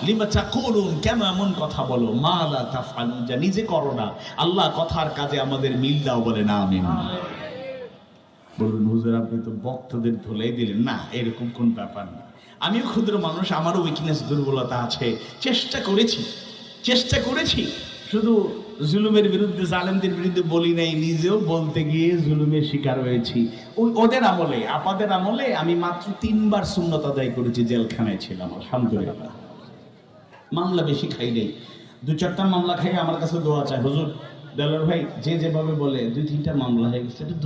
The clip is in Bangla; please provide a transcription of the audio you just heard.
লিমা তাকুলুন, কেন এমন কথা বলো, মা লা তাফআলুন, যা নিজে করো না। আল্লাহ কথার কাজে আমাদের মিল দাও, বলে না আমিন। বলুন হুজুর আপনি তো ভক্তদের ধুলাই দিলেন। না, এরকম কোন ব্যাপার না। আমিও ক্ষুদ্র মানুষ, আমারও উইকনেস, দুর্বলতা আছে। চেষ্টা করেছি, শুধু জুলুমের বিরুদ্ধে, জালেমদের বিরুদ্ধে বলি নাই, নিজেও বলতে গিয়ে জুলুমের শিকার হয়েছি। ওদের আমলে, আপাদের আমলে আমি মাত্র 3 বার সুন্নত আদায় করেছি, জেলখানায় ছিলাম, আলহামদুলিল্লাহ। মামলা বেশি খাই নাই, 2-4টা মামলা খাই আমার কাছে দোয়া চাই, হুজুর দেলোয়ার ভাই যে যেভাবে বলে 2-3টা মামলা হয়ে গেছে,